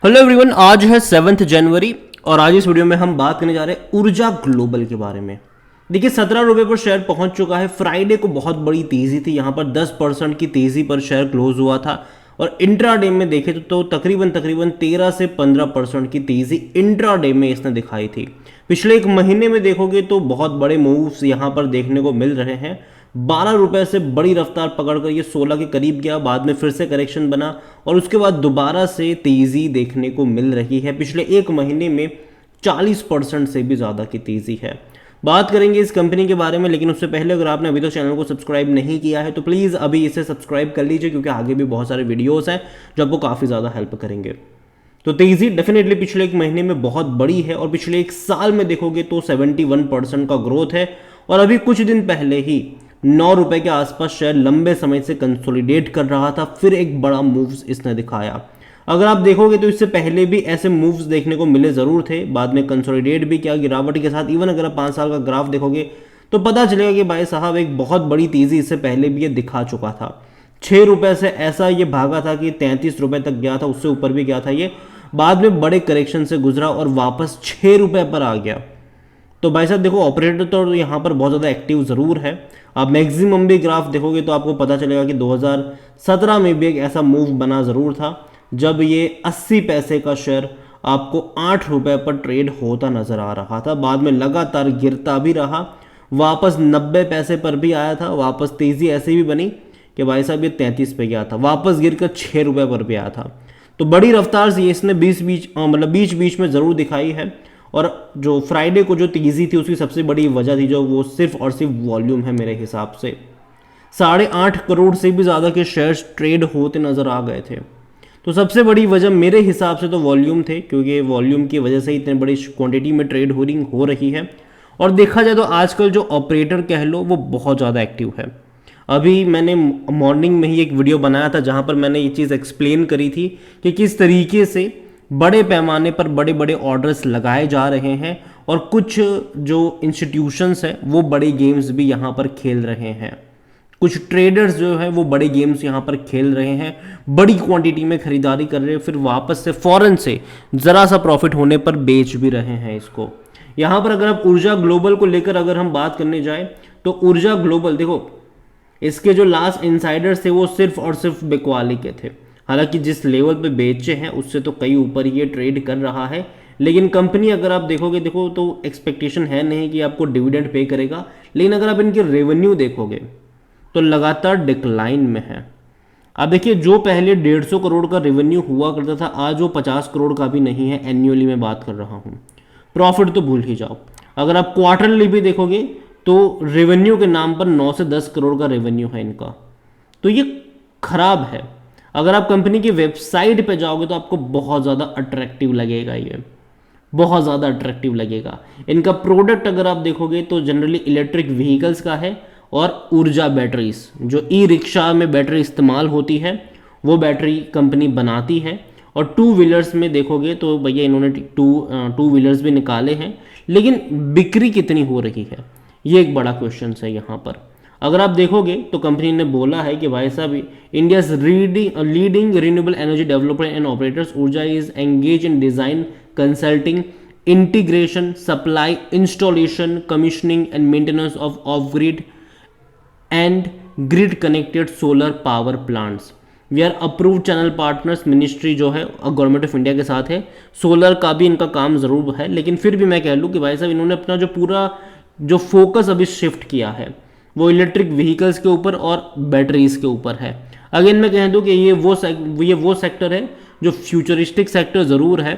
Hello everyone, आज है 7 जनवरी और आज इस वीडियो में हम बात करने जा रहे हैं ऊर्जा ग्लोबल के बारे में। देखिए 17 रुपये पर शेयर पहुंच चुका है। फ्राइडे को बहुत बड़ी तेजी थी, यहां पर 10% की तेजी पर शेयर क्लोज हुआ था और इंट्राडे में देखे तो तकरीबन 13 से 15% की तेजी इंट्राडे में इसने दिखाई थी। पिछले एक महीने में देखोगे तो बहुत बड़े मूव्स यहां पर देखने को मिल रहे हैं। 12 रुपए से बड़ी रफ्तार पकड़कर ये 16 के करीब गया, बाद में फिर से करेक्शन बना और उसके बाद दोबारा से तेजी देखने को मिल रही है। पिछले एक महीने में 40% से भी ज़्यादा की तेजी है। बात करेंगे इस कंपनी के बारे में, लेकिन उससे पहले अगर आपने अभी तो चैनल को सब्सक्राइब नहीं किया है तो प्लीज़ अभी इसे सब्सक्राइब कर लीजिए, क्योंकि आगे भी बहुत सारे वीडियोस हैं जो आपको काफ़ी ज़्यादा हेल्प करेंगे। तो तेजी डेफिनेटली पिछले एक महीने में बहुत बड़ी है और पिछले एक साल में देखोगे तो 71% का ग्रोथ है। और अभी कुछ दिन पहले ही 9 रुपए के आसपास शेयर लंबे समय से कंसोलिडेट कर रहा था, फिर एक बड़ा मूव्स इसने दिखाया। अगर आप देखोगे तो इससे पहले भी ऐसे मूव्स देखने को मिले ज़रूर थे, बाद में कंसोलिडेट भी किया गिरावट के साथ। इवन अगर आप 5 साल का ग्राफ देखोगे तो पता चलेगा कि भाई साहब एक बहुत बड़ी तेज़ी इससे पहले भी ये दिखा चुका था। 6 रुपए से ऐसा ये भागा था कि 33 रुपए तक गया था, उससे ऊपर भी गया था ये, बाद में बड़े करेक्शन से गुजरा और वापस 6 रुपए पर आ गया। तो भाई साहब देखो, ऑपरेटर तो यहाँ पर बहुत ज़्यादा एक्टिव ज़रूर है। आप मैक्सिमम भी ग्राफ देखोगे तो आपको पता चलेगा कि 2017 में भी एक ऐसा मूव बना ज़रूर था जब ये 80 पैसे का शेयर आपको 8 रुपए पर ट्रेड होता नज़र आ रहा था। बाद में लगातार गिरता भी रहा, वापस 90 पैसे पर भी आया था, वापस तेज़ी ऐसी भी बनी कि भाई साहब ये 33 पे गया था, वापस गिरकर 6 रुपए पर भी आया था। तो बड़ी रफ्तार से इसने बीच बीच में ज़रूर दिखाई है। और जो फ्राइडे को जो तेज़ी थी उसकी सबसे बड़ी वजह थी जो वो सिर्फ और सिर्फ वॉल्यूम है। मेरे हिसाब से 8.5 करोड़ से भी ज़्यादा के शेयर्स ट्रेड होते नज़र आ गए थे। तो सबसे बड़ी वजह मेरे हिसाब से तो वॉल्यूम थे, क्योंकि वॉल्यूम की वजह से इतनी बड़ी क्वांटिटी में ट्रेड हो रही है। और देखा जाए तो आजकल जो ऑपरेटर कह लो वो बहुत ज़्यादा एक्टिव है। अभी मैंने मॉर्निंग में ही एक वीडियो बनाया था जहाँ पर मैंने ये चीज़ एक्सप्लेन करी थी कि किस तरीके से बड़े पैमाने पर बड़े बड़े ऑर्डर्स लगाए जा रहे हैं और कुछ जो इंस्टीट्यूशंस हैं वो बड़े गेम्स भी यहाँ पर खेल रहे हैं। कुछ ट्रेडर्स जो है वो बड़े गेम्स यहाँ पर खेल रहे हैं, बड़ी क्वांटिटी में खरीदारी कर रहे हैं, फिर वापस से फौरन से ज़रा सा प्रॉफिट होने पर बेच भी रहे हैं इसको। यहाँ पर अगर आप ऊर्जा ग्लोबल को लेकर अगर हम बात करने जाएँ तो ऊर्जा ग्लोबल देखो, इसके जो लास्ट इनसाइडर्स थे वो सिर्फ और सिर्फ बिकवाली के थे। हालांकि जिस लेवल पे बेचे हैं उससे तो कई ऊपर ये ट्रेड कर रहा है, लेकिन कंपनी अगर आप देखोगे तो एक्सपेक्टेशन है नहीं कि आपको डिविडेंड पे करेगा, लेकिन अगर आप इनके रेवेन्यू देखोगे तो लगातार डिक्लाइन में है। अब देखिए, जो पहले 150 करोड़ का रेवेन्यू हुआ करता था आज वो 50 करोड़ का भी नहीं है। एन्युअली में बात कर रहा हूँ, प्रॉफिट तो भूल ही जाओ। अगर आप क्वार्टरली भी देखोगे तो रेवेन्यू के नाम पर 9 से 10 करोड़ का रेवेन्यू है इनका, तो ये खराब है। अगर आप कंपनी की वेबसाइट पे जाओगे तो आपको बहुत ज़्यादा अट्रैक्टिव लगेगा, ये बहुत ज़्यादा अट्रैक्टिव लगेगा। इनका प्रोडक्ट अगर आप देखोगे तो जनरली इलेक्ट्रिक व्हीकल्स का है और ऊर्जा बैटरीज, जो ई रिक्शा में बैटरी इस्तेमाल होती है वो बैटरी कंपनी बनाती है। और 2 व्हीलर्स में देखोगे तो भैया इन्होंने टू व्हीलर्स भी निकाले हैं, लेकिन बिक्री कितनी हो रही है ये एक बड़ा क्वेश्चन है यहाँ पर। अगर आप देखोगे तो कंपनी ने बोला है कि भाई साहब India's leading renewable energy developer and operators Urja is engage in design, consulting, integration, supply, installation, commissioning and maintenance of grid and grid connected solar power plants. We are approved channel partners. Ministry जो है government of India के साथ है। Solar का भी इनका काम ज़रूर है, लेकिन फिर भी मैं कह लूँ कि भाई साहब इन्होंने अपना जो पूरा जो फोकस अभी शिफ्ट किया है वो इलेक्ट्रिक व्हीकल्स के ऊपर और बैटरीज के ऊपर है। अगेन मैं कह दूं कि ये वो सेक्टर है जो फ्यूचरिस्टिक सेक्टर ज़रूर है,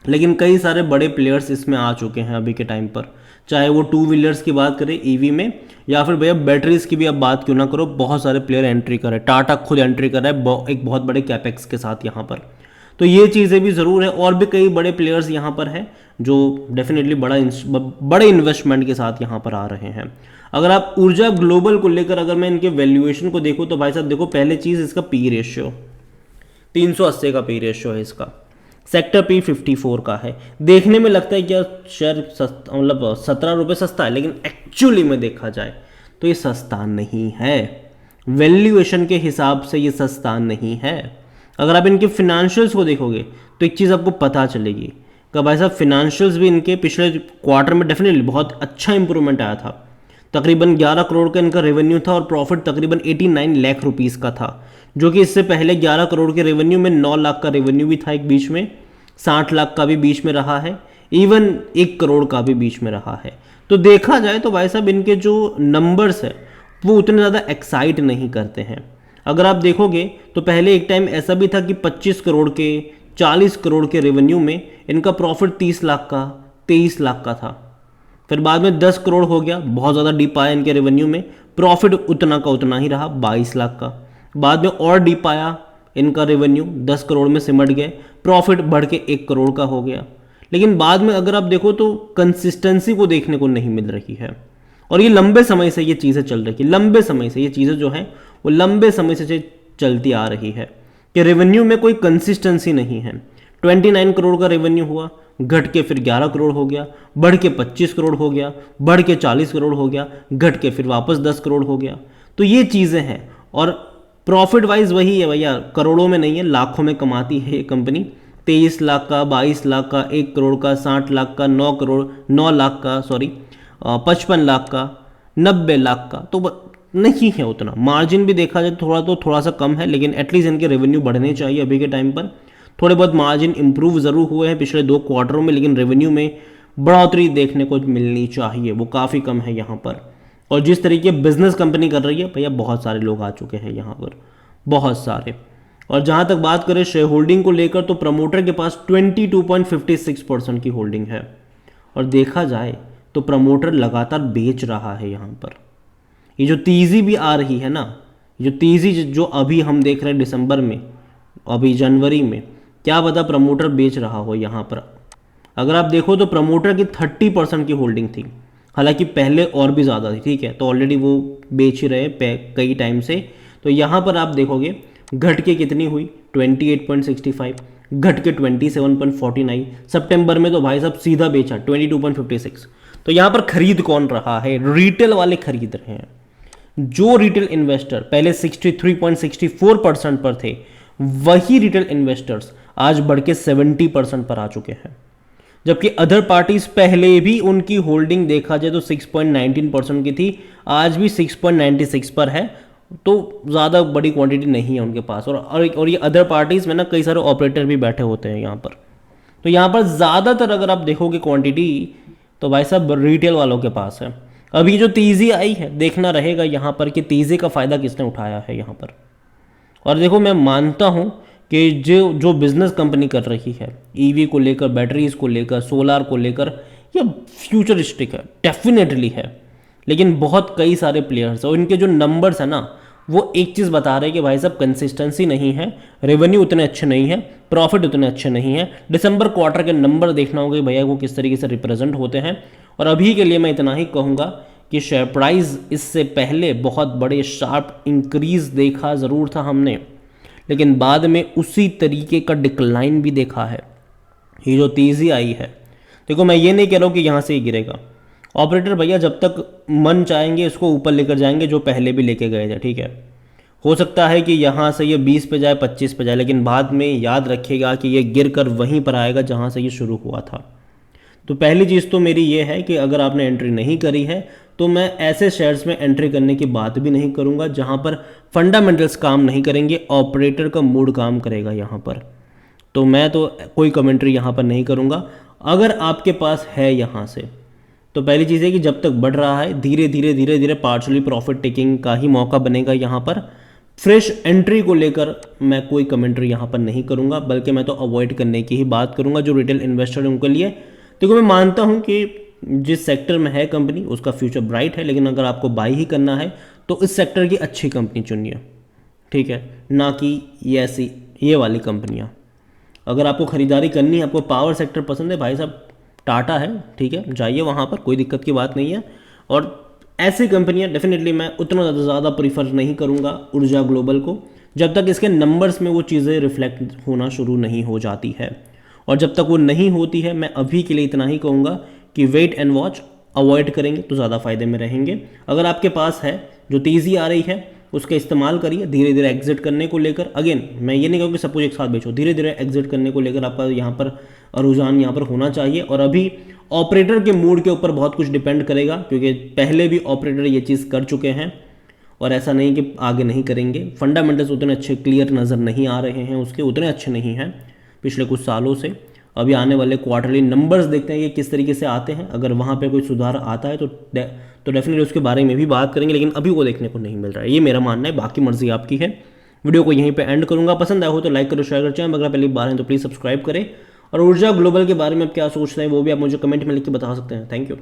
लेकिन कई सारे बड़े प्लेयर्स इसमें आ चुके हैं अभी के टाइम पर। चाहे वो 2 व्हीलर्स की बात करें ईवी में, या फिर भैया बैटरीज की भी आप बात क्यों ना करो, बहुत सारे प्लेयर एंट्री कर रहे हैं। टाटा खुद एंट्री कर रहा है एक बहुत बड़े कैपेक्स के साथ यहाँ पर। तो ये चीज़ें भी ज़रूर है, और भी कई बड़े प्लेयर्स यहाँ पर हैं जो डेफिनेटली बड़े इन्वेस्टमेंट के साथ यहाँ पर आ रहे हैं। अगर आप ऊर्जा ग्लोबल को लेकर अगर मैं इनके वैल्यूएशन को देखूँ तो भाई साहब देखो, पहले चीज़ इसका पी रेशियो 380 का पी रेशियो है इसका। सेक्टर पी 54 का है। देखने में लगता है कि शेयर सस्ता, मतलब 17 रुपये सस्ता है, लेकिन एक्चुअली में देखा जाए तो ये सस्ता नहीं है। वैल्यूएशन के हिसाब से ये सस्ता नहीं है। अगर आप इनके फिनेंशियल्स को देखोगे तो एक चीज़ आपको पता चलेगी कि भाई साहब फिनेंशियल्स भी इनके पिछले क्वार्टर में डेफिनेटली बहुत अच्छा इंप्रूवमेंट आया था। तकरीबन 11 करोड़ का इनका रेवेन्यू था और प्रॉफिट तकरीबन 89 लाख रुपीस का था, जो कि इससे पहले 11 करोड़ के रेवेन्यू में 9 लाख का रेवेन्यू भी था एक बीच में, 60 लाख का भी बीच में रहा है, इवन 1 करोड़ का भी बीच में रहा है। तो देखा जाए तो भाई साहब इनके जो नंबर्स है वो उतने ज़्यादा एक्साइट नहीं करते हैं। अगर आप देखोगे तो पहले एक टाइम ऐसा भी था कि 25 करोड़ के 40 करोड़ के रेवेन्यू में इनका प्रॉफिट 30 लाख का 23 लाख का था। फिर बाद में 10 करोड़ हो गया, बहुत ज़्यादा डीप आया इनके रेवेन्यू में, प्रॉफिट उतना का उतना ही रहा 22 लाख का। बाद में और डीप आया इनका रेवेन्यू, 10 करोड़ में सिमट गए, प्रॉफिट बढ़ के 1 करोड़ का हो गया। लेकिन बाद में अगर आप देखो तो कंसिस्टेंसी को देखने को नहीं मिल रही है, और ये लंबे समय से ये चीज़ें चल रही है, लंबे समय से ये चीज़ें जो हैं वो लंबे समय से चलती आ रही है कि रेवेन्यू में कोई कंसिस्टेंसी नहीं है। 29 करोड़ का रेवेन्यू हुआ, घट के फिर 11 करोड़ हो गया, बढ़ के 25 करोड़ हो गया, बढ़ के 40 करोड़ हो गया, घट के फिर वापस 10 करोड़ हो गया। तो ये चीज़ें हैं, और प्रॉफिट वाइज वही है भैया, करोड़ों में नहीं है, लाखों में कमाती है ये कंपनी। 23 लाख का, 22 लाख का, 1 करोड़ का, 60 लाख का, 9 लाख का, 55 लाख का, 90 लाख का, तो नहीं है उतना। मार्जिन भी देखा जाए थोड़ा सा कम है, लेकिन एटलीस्ट इनके रेवेन्यू बढ़ने चाहिए। अभी के टाइम पर थोड़े बहुत मार्जिन इंप्रूव ज़रूर हुए हैं पिछले 2 क्वार्टरों में, लेकिन रेवेन्यू में बढ़ोतरी देखने को मिलनी चाहिए, वो काफ़ी कम है यहाँ पर। और जिस तरीके बिजनेस कंपनी कर रही है भैया, बहुत सारे लोग आ चुके हैं यहाँ पर, बहुत सारे। और जहाँ तक बात करें शेयर होल्डिंग को लेकर, तो प्रमोटर के पास 22.56% की होल्डिंग है, और देखा जाए तो प्रमोटर लगातार बेच रहा है यहाँ पर। ये जो तेज़ी भी आ रही है ना, जो तेज़ी जो अभी हम देख रहे हैं दिसंबर में, अभी जनवरी में, क्या पता प्रमोटर बेच रहा हो यहाँ पर। अगर आप देखो तो प्रमोटर की 30% की होल्डिंग थी, हालांकि पहले और भी ज़्यादा थी, ठीक है, तो ऑलरेडी वो बेच ही रहे कई टाइम से। तो यहाँ पर आप देखोगे घट के कितनी हुई, 28.65, घट के 27.49, सितंबर में तो भाई साहब सीधा बेचा 22.56। तो यहाँ पर खरीद कौन रहा है? रिटेल वाले खरीद रहे हैं। जो रिटेल इन्वेस्टर पहले 63.64% पर थे, वही रिटेल इन्वेस्टर्स आज बढ़ के 70% पर आ चुके हैं, जबकि अदर पार्टीज पहले भी उनकी होल्डिंग देखा जाए तो 6.19% की थी, आज भी 6.96 पर है। तो ज़्यादा बड़ी क्वांटिटी नहीं है उनके पास, और ये अदर पार्टीज में ना कई सारे ऑपरेटर भी बैठे होते हैं यहाँ पर। तो यहाँ पर ज़्यादातर अगर आप देखोगे क्वांटिटी, तो भाई साहब रिटेल वालों के पास है। अभी जो तेज़ी आई है, देखना रहेगा यहाँ पर कि तेज़ी का फ़ायदा किसने उठाया है यहाँ पर। और देखो, मैं मानता हूँ कि जो बिज़नेस कंपनी कर रही है ईवी को लेकर, बैटरीज़ को लेकर, सोलार को लेकर, ये फ्यूचरिस्टिक है, डेफिनेटली है। लेकिन बहुत कई सारे प्लेयर्स हैं और इनके जो नंबर्स हैं ना, वो एक चीज़ बता रहे हैं कि भाई साहब कंसिस्टेंसी नहीं है, रेवेन्यू उतने अच्छे नहीं है, प्रॉफिट उतने अच्छे नहीं है। दिसंबर क्वार्टर के नंबर देखना होगा भैया वो किस तरीके से रिप्रेजेंट होते हैं। और अभी के लिए मैं इतना ही कहूँगा कि शेयर प्राइस इससे पहले बहुत बड़े शार्प इंक्रीज देखा ज़रूर था हमने, लेकिन बाद में उसी तरीके का डिक्लाइन भी देखा है। ये जो तेज़ी आई है, देखो मैं ये नहीं कह रहा हूँ कि यहाँ से ही गिरेगा। ऑपरेटर भैया जब तक मन चाहेंगे इसको ऊपर लेकर जाएंगे, जो पहले भी लेके गए थे, ठीक है। हो सकता है कि यहाँ से ये 20 पे जाए, 25 पे जाए, लेकिन बाद में याद रखिएगा कि ये गिर कर वहीं पर आएगा जहाँ से ये शुरू हुआ था। तो पहली चीज़ तो मेरी ये है कि अगर आपने एंट्री नहीं करी है तो मैं ऐसे शेयर्स में एंट्री करने की बात भी नहीं करूँगा जहाँ पर फंडामेंटल्स काम नहीं करेंगे, ऑपरेटर का मूड काम करेगा यहाँ पर। तो मैं तो कोई कमेंट्री यहाँ पर नहीं करूँगा। अगर आपके पास है यहाँ से, तो पहली चीज़ है कि जब तक बढ़ रहा है, धीरे धीरे पार्शली प्रॉफिट टेकिंग का ही मौका बनेगा यहाँ पर। फ्रेश एंट्री को लेकर मैं कोई कमेंट्री यहाँ पर नहीं करूँगा, बल्कि मैं तो अवॉइड करने की ही बात करूँगा जो रिटेल इन्वेस्टर है उनके लिए। देखो मैं मानता हूँ कि जिस सेक्टर में है कंपनी उसका फ्यूचर ब्राइट है, लेकिन अगर आपको बाई ही करना है तो इस सेक्टर की अच्छी कंपनी चुनिए, ठीक है, ना कि ये वाली कंपनियाँ। अगर आपको खरीदारी करनी है, आपको पावर सेक्टर पसंद है, भाई साहब टाटा है, ठीक है, जाइए वहाँ पर, कोई दिक्कत की बात नहीं है। और ऐसी कंपनियां डेफिनेटली मैं उतना ज़्यादा प्रीफर नहीं करूँगा ऊर्जा ग्लोबल को, जब तक इसके नंबर्स में वो चीज़ें रिफ्लेक्ट होना शुरू नहीं हो जाती है। और जब तक वो नहीं होती है, मैं अभी के लिए इतना ही कहूँगा कि वेट एंड वॉच, अवॉइड करेंगे तो ज़्यादा फायदे में रहेंगे। अगर आपके पास है, जो तेज़ी आ रही है उसका इस्तेमाल करिए धीरे धीरे एग्जिट करने को लेकर। अगेन मैं ये नहीं कहूँ कि सब कुछ एक साथ बेचो, धीरे धीरे एग्जिट करने को लेकर आपका यहाँ पर रुझान यहाँ पर होना चाहिए। और अभी ऑपरेटर के मूड के ऊपर बहुत कुछ डिपेंड करेगा, क्योंकि पहले भी ऑपरेटर ये चीज़ कर चुके हैं और ऐसा नहीं कि आगे नहीं करेंगे। फंडामेंटल्स उतने अच्छे क्लियर नज़र नहीं आ रहे हैं, उसके उतने अच्छे नहीं हैं पिछले कुछ सालों से। अभी आने वाले क्वार्टरली नंबर्स देखते हैं कि किस तरीके से आते हैं, अगर वहाँ पे कोई सुधार आता है तो डेफिनेटली उसके बारे में भी बात करेंगे, लेकिन अभी वो देखने को नहीं मिल रहा है। ये मेरा मानना है, बाकी मर्जी आपकी है। वीडियो को यहीं पे एंड करूँगा। पसंद आया हो तो लाइक करो, शेयर करो, चैनल अगर पहली बार हैं तो प्लीज़ सब्सक्राइब करें। और ऊर्जा ग्लोबल के बारे में आप क्या सोचते हैं वो भी आप मुझे कमेंट में लिख के बता सकते हैं। Thank you.